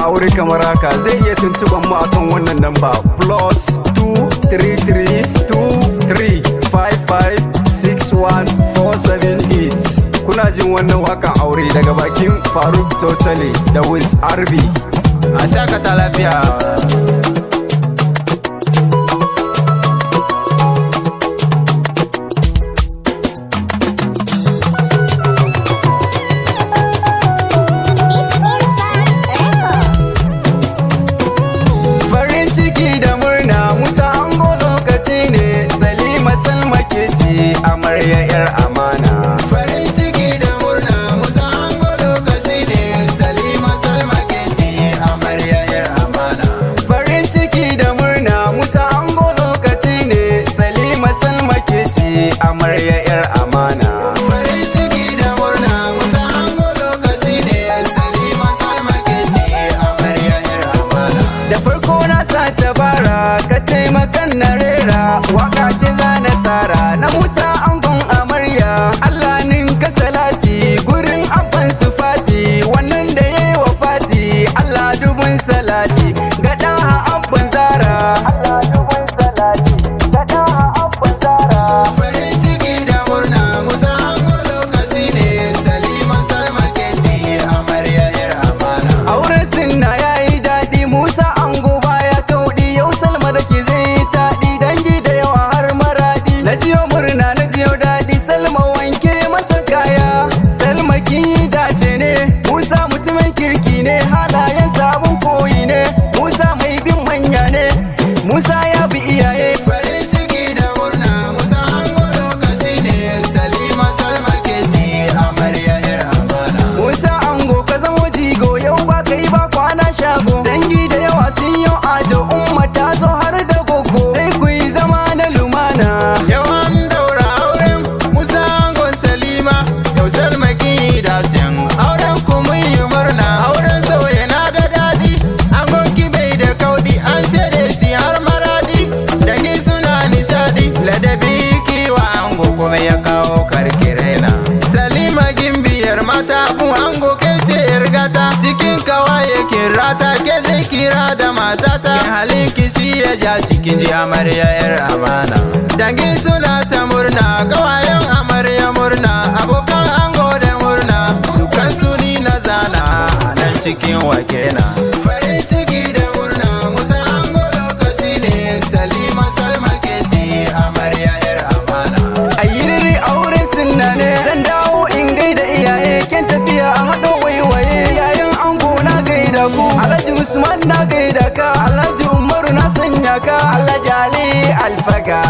aure kamar haka zai iya tuntuban mu akan wannan namba +23323556148. kuna jin wannan wakan aure daga bakin Faruk Totally da Wiz RB. A shakata lafiya. Farin ciki da murna Musa ango lokaci ne, Salima Salma ke ce amarya 'yar amana. Farin ciki da murna Musa ango lokaci ne, Salima Salma ke ce amarya 'yar amana. Farin ciki da murna Musa ango lokaci ne, Salima Salma ke ce amarya 'yar amana. Farin ciki da murna Musa ango lokaci ne, Salima Salma ke ce amarya 'yar amana. Da farko na sa tabara ka taimakan na rera, waka ce za na tsara na Musa angon amarya. Allah ninka salati gurin abban su fati, wannan da ya yi wa fati Allah dubun salati ga ɗaha abban zara. Allah dubun salati ga ɗaha abban zara. Farin ciki da murna Musa ango lokaci ne, Salima Salma ke ce amarya 'yar amana. Auren sinna ya yi daɗi Musa ango baya kauɗi, yau Salma da ke zai yi taɗi, dangi da yawa har maraɗi. Na jiyo murna na jiyo daɗi, Salma wanke masa kaya. Salma kin yi dace ne, Musa mutumin kirki ne, halayen sabon koyi ne, Musa mai bin manya ne, Musa ya bi iyaye. Farin ciki da murna Musa ango lokaci ne, Salima Salma ke ce amarya 'yar amana. Musa ango ka zamo jigo, yau ba kai ba kwana shago, dangi da yawa sun yi ajo, umma ta zo har da gogo, sai ku yi zama na lumana. Yau an daura auren Musa angon Salima, yau Salma kin yi dacen auren ku mun yi murna. Auren sau yana da daɗi, angon ki bai da kauɗi, an shaide shi har maradi, dangi suna nishaɗi, ladabi kiwa ango kuma ya kawo karkirena. Salima gimbiyar mata kun ango ke ce irgata, cikin kawaye kirata ke zai kira da matata, kin halin ki shi ya ja cikin ji amarya 'yar amana. Dangi suna ta murna, kawayen amarya murna, abokan ango da murna, dukan su ni na zana a nan cikin wakena. Farin ciki da murna Musa ango lokaci ne, Salima Salma ke ce amarya 'yar amana. Ayyiriri auren sunna ne, zan dawo in gaida iyaye, ken tafiya a haɗo waiwaye, yayin ango na gaida ku, Alhaji Usman na gaida ka, Alhaji Umaru na sanya ka, Alhaji Ali Alfaga.